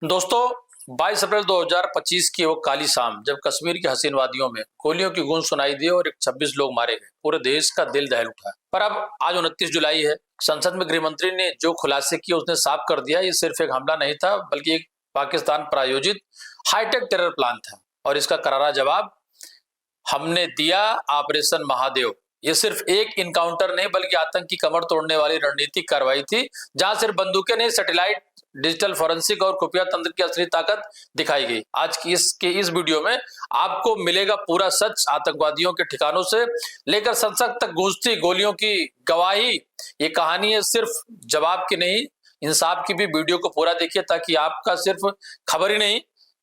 दोस्तों 22 अप्रैल 2025 की वो काली शाम जब कश्मीर की हसीन वादियों में गोलियों की गूंज सुनाई दी और 26 लोग मारे गए, पूरे देश का दिल दहल उठा। पर अब आज 29 जुलाई है। संसद में गृह मंत्री ने जो खुलासे किए उसने साफ कर दिया ये सिर्फ एक हमला नहीं था बल्कि एक पाकिस्तान प्रायोजित हाईटेक टेरर प्लान था। और इसका करारा जवाब हमने दिया ऑपरेशन महादेव। ये सिर्फ एक इनकाउंटर नहीं बल्कि आतंक की कमर तोड़ने वाली रणनीतिक कार्रवाई थी, जहां सिर्फ बंदूकें नहीं, सैटेलाइट, डिजिटल फॉरेंसिक और खुफिया तंत्र की असली ताकत दिखाई गई। आज की इस वीडियो में आपको मिलेगा पूरा सच, आतंकवादियों के ठिकानों से लेकर संसद तक गूंजती गोलियों की गवाही। ये कहानी है सिर्फ जवाब की नहीं, इंसाफ की भी। वीडियो को पूरा देखिए ताकि आपका सिर्फ खबर ही नहीं,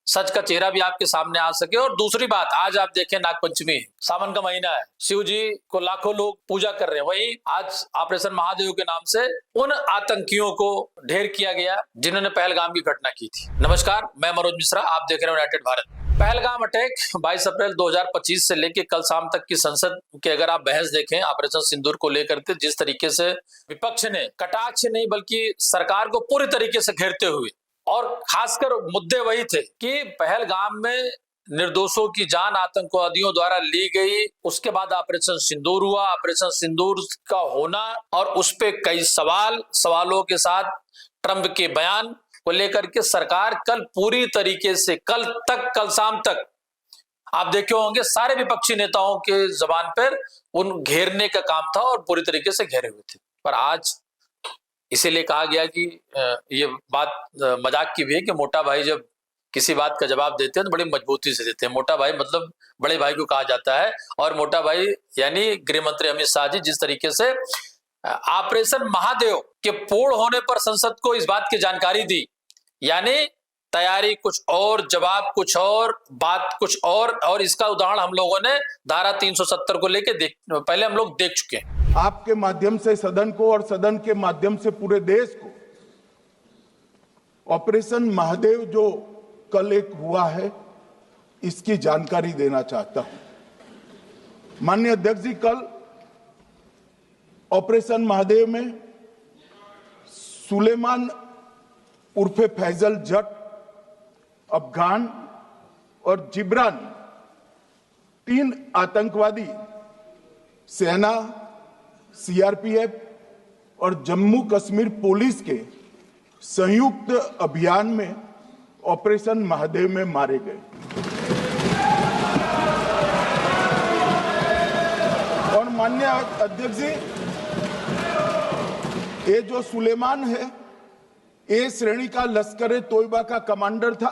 सच का चेहरा भी आपके सामने आ सके। और दूसरी बात, आज आप देखें नागपंचमी है, सावन का महीना है, शिव जी को लाखों लोग पूजा कर रहे हैं। वहीं आज ऑपरेशन महादेव के नाम से उन आतंकियों को ढेर किया गया जिन्होंने पहलगाम की घटना की थी। नमस्कार, मैं मनोज मिश्रा, आप देख रहे हैं यूनाइटेड भारत। पहलगाम अटैक 22 अप्रैल 2025 से लेकर कल शाम तक की संसद के अगर आप बहस देखें ऑपरेशन सिंदूर को लेकर के, जिस तरीके से विपक्ष ने कटाक्ष नहीं बल्कि सरकार को पूरी तरीके से घेरते हुए, और खासकर मुद्दे वही थे कि पहलगाम में निर्दोषों की जान आतंकवादियों द्वारा ली गई। उसके बाद ऑपरेशन सिंदूर हुआ, ऑपरेशन सिंदूर का होना और उस पे कई सवालों के साथ ट्रंप के बयान को लेकर के सरकार कल पूरी तरीके से कल शाम तक आप देखे होंगे सारे विपक्षी नेताओं के जबान पर उन घेरने का काम था और पूरी तरीके से घेरे हुए थे। पर आज इसीलिए कहा गया कि ये बात मजाक की भी है कि मोटा भाई जब किसी बात का जवाब देते हैं तो बड़ी मजबूती से देते हैं। मोटा भाई मतलब बड़े भाई को कहा जाता है, और मोटा भाई यानी गृह मंत्री अमित शाह जी जिस तरीके से ऑपरेशन महादेव के पूर्ण होने पर संसद को इस बात की जानकारी दी, यानी तैयारी कुछ और, जवाब कुछ और, बात कुछ और इसका उदाहरण हम लोगों ने धारा 370 को लेकर पहले हम लोग देख चुके हैं। आपके माध्यम से सदन को और सदन के माध्यम से पूरे देश को ऑपरेशन महादेव जो कल एक हुआ है इसकी जानकारी देना चाहता हूं। माननीय अध्यक्ष जी, कल ऑपरेशन महादेव में सुलेमान उर्फे फैजल जट, अफगान और जिब्रान, 3 आतंकवादी सेना, सीआरपीएफ और जम्मू कश्मीर पुलिस के संयुक्त अभियान में ऑपरेशन महादेव में मारे गए। और माननीय अध्यक्ष जी, ये जो सुलेमान है ए श्रेणी का लश्कर तोयबा का कमांडर था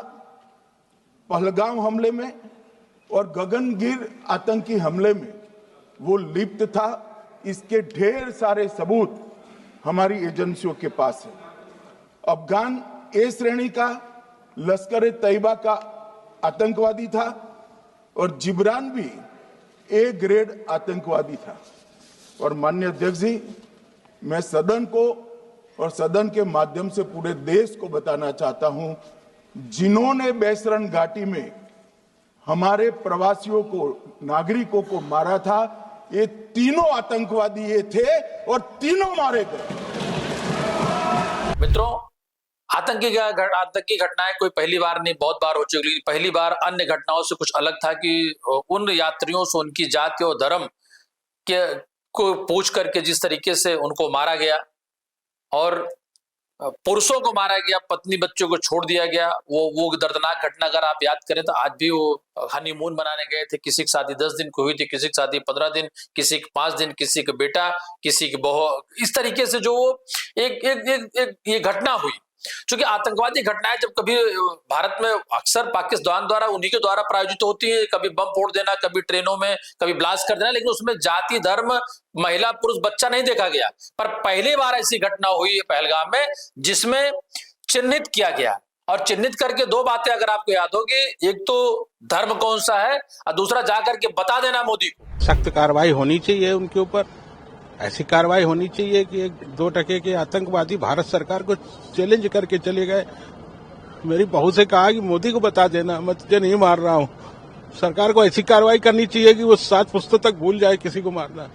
पहलगाम हमले में, और गगनगिर आतंकी हमले में वो लिप्त था। इसके ढेर सारे सबूत हमारी एजेंसियों के पास है। अफगान ए श्रेणी का लश्कर तैयबा का आतंकवादी था और जिब्रान भी ए ग्रेड आतंकवादी था। और माननीय अध्यक्ष जी, मैं सदन को और सदन के माध्यम से पूरे देश को बताना चाहता हूं, जिन्होंने बैसरन घाटी में हमारे प्रवासियों को, नागरिकों को मारा था, ये तीनों आतंकवादी ये थे और तीनों मारे गए। मित्रों, आतंकी घटनाएं कोई पहली बार नहीं, बहुत बार हो चुकी। पहली बार अन्य घटनाओं से कुछ अलग था कि उन यात्रियों से उनकी जाति और धर्म को पूछ करके जिस तरीके से उनको मारा गया, और पुरुषों को मारा गया, पत्नी बच्चों को छोड़ दिया गया। वो दर्दनाक घटना अगर आप याद करें तो आज भी वो हनीमून मनाने गए थे, किसी की शादी 10 दिन को हुई थी, किसी की शादी 15 दिन, किसी की 5 दिन, किसी का बेटा, किसी की बहू, इस तरीके से जो एक ये घटना हुई। क्योंकि आतंकवादी घटनाएं जब कभी भारत में अक्सर पाकिस्तान द्वारा, उन्हीं के द्वारा प्रायोजित होती है, कभी बम फोड़ देना, कभी ट्रेनों में, कभी ब्लास्ट कर देना, लेकिन उसमें जाति, धर्म, महिला, पुरुष, बच्चा नहीं देखा गया। पर पहली बार ऐसी घटना हुई है पहलगाम में जिसमें चिन्हित किया गया। और चिन्हित करके 2 बातें अगर आपको याद होगी, एक तो धर्म कौन सा है और दूसरा जाकर के बता देना मोदी को। सख्त कार्रवाई होनी चाहिए उनके ऊपर। ऐसी कार्रवाई होनी चाहिए कि 1-2 टके के आतंकवादी भारत सरकार को चैलेंज करके चले गए। मेरी बहू से कहा कि मोदी को बता देना, मैं तुझे नहीं मार रहा हूं। सरकार को ऐसी कार्रवाई करनी चाहिए कि वो 7 पुस्तक तक भूल जाए किसी को मारना।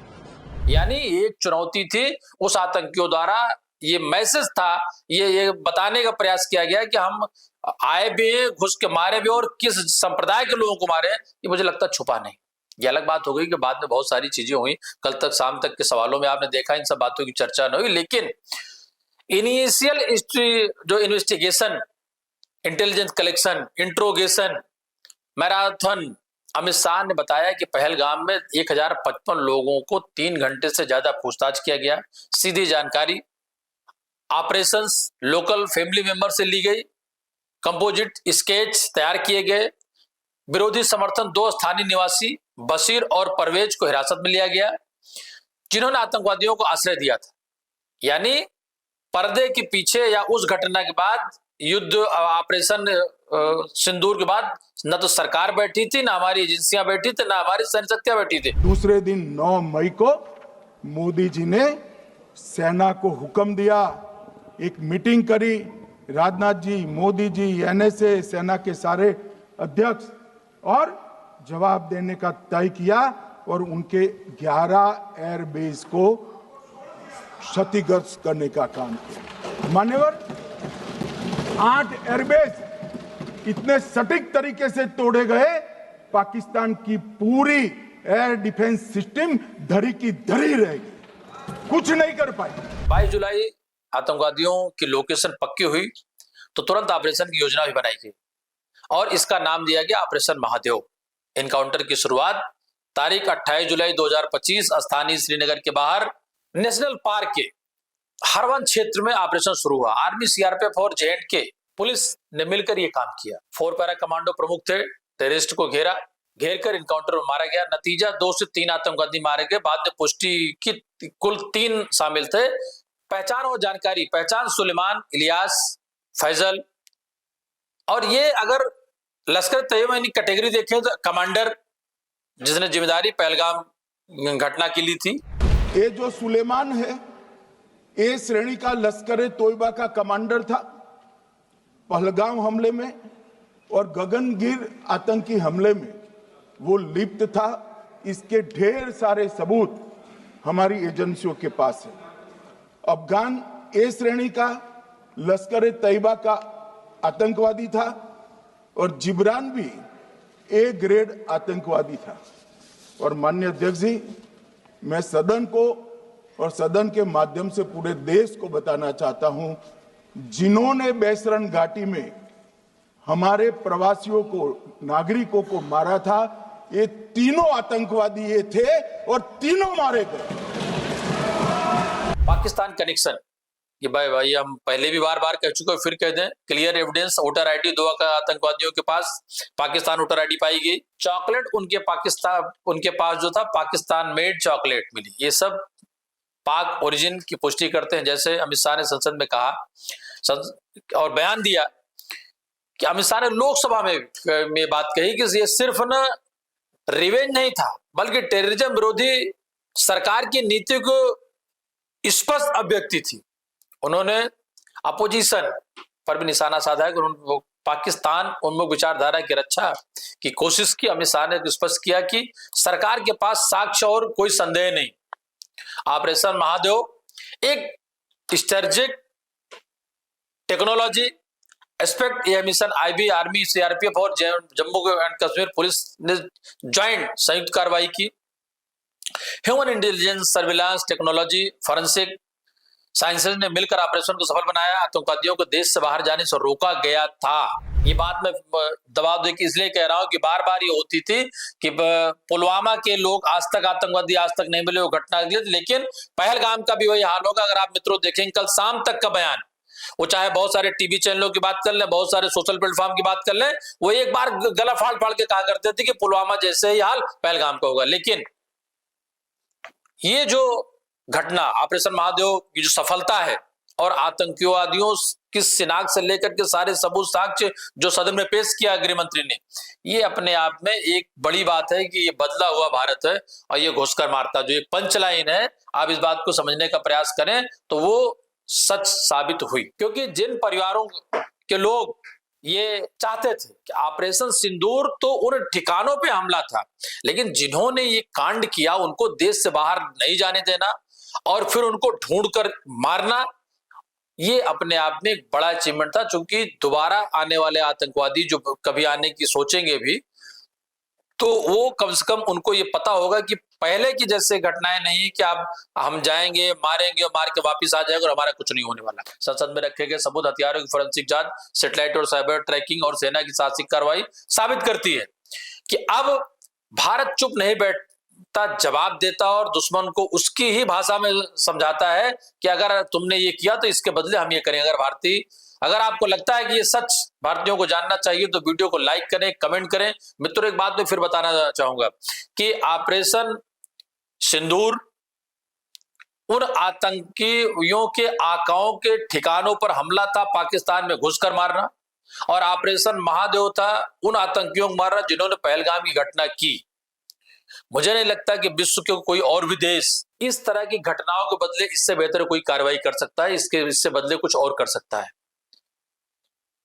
यानी एक चुनौती थी उस आतंकियों द्वारा, ये मैसेज था, ये बताने का प्रयास किया गया कि हम आए भी हैं, घुस के मारे भी, और किस संप्रदाय के लोगों को मारे ये मुझे लगता है छुपा नहीं। ये अलग बात हो गई कि बाद में बहुत सारी चीजें हुई, कल तक शाम तक के सवालों में आपने देखा इन सब बातों की चर्चा न हुई, लेकिन इनिशियल जो investigation, intelligence collection, interrogation, marathon, Amit Shah ने बताया कि पहलगाम में 1055 लोगों को 3 घंटे से ज्यादा पूछताछ किया गया। सीधी जानकारी ऑपरेशंस लोकल फैमिली मेंबर से ली गई, कंपोजिट स्केच तैयार किए गए, विरोधी समर्थन 2 स्थानीय निवासी बशीर और परवेज को हिरासत में लिया गया, जिन्होंने आतंकवादियों को आश्रय दिया था। यानी पर्दे के पीछे या उस घटना के बाद, युद्ध ऑपरेशन सिंदूर के बाद, न तो सरकार बैठी थी, ना हमारी एजेंसियां बैठी थी, ना हमारी सैन्य शक्तियां बैठी थी। दूसरे दिन 9 मई को मोदी जी ने सेना को हुक्म दिया, एक मीटिंग करी, राजनाथ जी, मोदी जी, एनएसए, सेना के सारे अध्यक्ष, और जवाब देने का तय किया और उनके 11 एयरबेस को क्षतिग्रस्त करने का काम किया। मान्यवर, 8 एयरबेस इतने सटीक तरीके से तोड़े गए, पाकिस्तान की पूरी एयर डिफेंस सिस्टम धरी की धरी रहेगी, कुछ नहीं कर पाई। 22 जुलाई आतंकवादियों की लोकेशन पक्की हुई तो तुरंत ऑपरेशन की योजना भी बनाई गई और इसका नाम दिया गया ऑपरेशन महादेव। एनकाउंटर की शुरुआत तारीख 28 जुलाई 2025 स्थानीय श्रीनगर के बाहर नेशनल पार्क के हरवन क्षेत्र में ऑपरेशन शुरू हुआ। आर्मी, सीआरपीएफ और जेएंडके पुलिस ने मिलकर यह काम किया। 4 पैरा कमांडो प्रमुख थे, टेररिस्ट को घेर कर इनकाउंटर में मारा गया। नतीजा 2 से 3 आतंकवादी मारे गए। बाद में पुष्टि की कुल 3 शामिल थे। पहचान और जानकारी, पहचान सुलेमान, इलियास, फैजल, और ये अगर लश्कर तैयबा की कैटेगरी देखें तो कमांडर, जिसने जिम्मेदारी पहलगाम घटना की ली थी। ये जो सुलेमान है, ए श्रेणी का लश्कर तोयबा का कमांडर था। पहलगाम हमले में और गगनगिर आतंकी हमले में वो लिप्त था। इसके ढेर सारे सबूत हमारी एजेंसियों के पास है। अफगान ए श्रेणी का लश्कर तैयबा का आतंकवादी था और जिब्रान भी ए ग्रेड आतंकवादी था। और माननीय अध्यक्ष जी, मैं सदन को और सदन के माध्यम से पूरे देश को बताना चाहता हूं, जिन्होंने बैसरन घाटी में हमारे प्रवासियों को, नागरिकों को मारा था, ये तीनों आतंकवादी ये थे और तीनों मारे गए। पाकिस्तान कनेक्शन, ये भाई हम पहले भी बार कह चुके हैं, फिर कह दें, क्लियर एविडेंस, वोटर आईडी 2 का आतंकवादियों के पास पाकिस्तान वोटर आईडी पाई गई। चॉकलेट उनके पास जो था पाकिस्तान मेड चॉकलेट मिली। ये सब पाक ओरिजिन की पुष्टि करते हैं। जैसे अमित शाह ने संसद में कहा और बयान दिया कि अमित शाह ने लोकसभा में बात कही कि ये सिर्फ न रिवेंज नहीं था, बल्कि टेररिज्म विरोधी सरकार की नीति को स्पष्ट अभिव्यक्ति थी। उन्होंने अपोजिशन पर भी निशाना साधा है कि पाकिस्तान उन्मुख विचारधारा की रक्षा की कोशिश की। अमित शाह ने स्पष्ट किया कि सरकार के पास साक्ष्य और कोई संदेह नहीं। ऑपरेशन महादेव एक स्ट्रेटेजिक टेक्नोलॉजी एस्पेक्ट, यह मिशन आईबी, आर्मी, सीआरपीएफ और जम्मू एंड कश्मीर पुलिस ने ज्वाइंट संयुक्त कार्रवाई की। Human intelligence, surveillance technology, forensic sciences ने मिलकर ऑपरेशन को सफल बनाया। आतंकवादियों को देश से बाहर जाने से रोका गया था। ये बात मैं दबाव देकर इसलिए कह रहा हूं कि बार बार ये होती थी कि पुलवामा के लोग आज तक आतंकवादी आज तक नहीं मिले, वो घटना, लेकिन पहलगाम का भी वही हाल होगा। अगर आप मित्रों देखेंगे कल शाम तक का बयान, वो चाहे बहुत सारे टीवी चैनलों की बात कर लें, बहुत सारे सोशल प्लेटफॉर्म की बात कर लें, वो एक बार गला फाड़ फाड़ के कहा करते थे कि पुलवामा जैसे ही हाल पहलगाम का होगा। लेकिन ये जो घटना ऑपरेशन महादेव की जो सफलता है और आतंकवादियों की शिनाख्त से लेकर के सारे सबूत साक्ष्य जो सदन में पेश किया गृह मंत्री ने, ये अपने आप में एक बड़ी बात है कि ये बदला हुआ भारत है और ये घुसकर मारता जो एक पंचलाइन है, आप इस बात को समझने का प्रयास करें तो वो सच साबित हुई। क्योंकि जिन परिवारों के लोग ये चाहते थे कि ऑपरेशन सिंदूर तो उन ठिकानों पे हमला था, लेकिन जिन्होंने ये कांड किया उनको देश से बाहर नहीं जाने देना और फिर उनको ढूंढकर मारना, ये अपने आप में एक बड़ा अचीवमेंट था, क्योंकि दोबारा आने वाले आतंकवादी जो कभी आने की सोचेंगे भी, तो वो कम से कम उनको ये पता होगा कि पहले की जैसे घटनाएं नहीं कि आप हम जाएंगे, मारेंगे और मार के वापस आ जाएंगे और हमारा कुछ नहीं होने वाला। संसद में रखे गए सबूत, हथियारों की फोरेंसिक जांच, सैटेलाइट और साइबर ट्रैकिंग और सेना की साहसिक कार्रवाई साबित करती है कि अब भारत चुप नहीं बैठता, जवाब देता और दुश्मन को उसकी ही भाषा में समझाता है कि अगर तुमने ये किया तो इसके बदले हम ये करेंगे। अगर आपको लगता है कि ये सच भारतीयों को जानना चाहिए तो वीडियो को लाइक करें, कमेंट करें। मित्रों, एक बात मैं फिर बताना चाहूंगा कि ऑपरेशन सिंदूर उन आतंकियों के आकाओं के ठिकानों पर हमला था, पाकिस्तान में घुसकर मारना, और ऑपरेशन महादेव था उन आतंकियों को मारना जिन्होंने पहलगाम की घटना की। मुझे नहीं लगता कि विश्व के कोई और भी देश इस तरह की घटनाओं के बदले इससे बेहतर कोई कार्रवाई कर सकता है, इससे बदले कुछ और कर सकता है।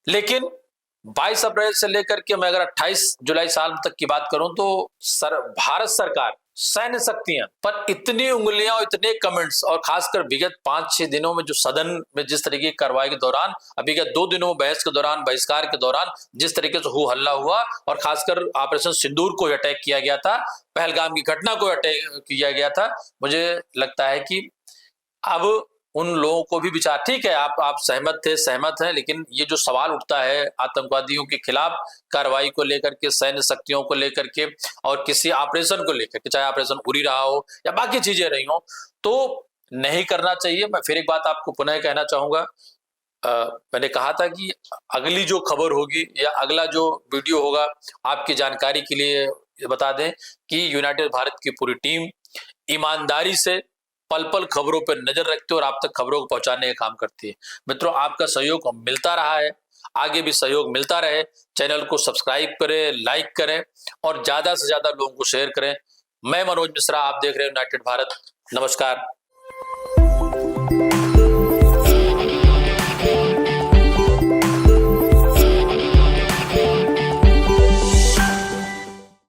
लेकिन 22 अप्रैल से लेकर के मैं अगर 28 जुलाई साल तक की बात करूं तो भारत सरकार, सैन्य शक्तियां पर इतनी उंगलियां और इतने कमेंट्स, और खासकर विगत 5-6 दिनों में जो सदन में जिस तरीके की कार्रवाई के दौरान, विगत 2 दिनों में बहस के दौरान, बहिष्कार के दौरान जिस तरीके से हो हल्ला हुआ, और खासकर ऑपरेशन सिंदूर को अटैक किया गया था, पहलगाम की घटना को अटैक किया गया था, मुझे लगता है कि अब उन लोगों को भी विचार, ठीक है आप सहमत हैं, लेकिन ये जो सवाल उठता है आतंकवादियों के खिलाफ कार्रवाई को लेकर के, सैन्य शक्तियों को लेकर के, और किसी ऑपरेशन को लेकर के, चाहे ऑपरेशन उरी रहा हो या बाकी चीजें रही हो, तो नहीं करना चाहिए। मैं फिर एक बात आपको पुनः कहना चाहूंगा, मैंने कहा था कि अगली जो खबर होगी या अगला जो वीडियो होगा, आपकी जानकारी के लिए बता दें कि यूनाइटेड भारत की पूरी टीम ईमानदारी से पल पल खबरों पर नजर रखते और आप तक खबरों को पहुंचाने का काम करती है। मित्रों, आपका सहयोग मिलता रहा है, आगे भी सहयोग मिलता रहे। चैनल को सब्सक्राइब करें, लाइक करें और ज्यादा से ज्यादा लोगों को शेयर करें। मैं मनोज मिश्रा, आप देख रहे हैं यूनाइटेड भारत। नमस्कार।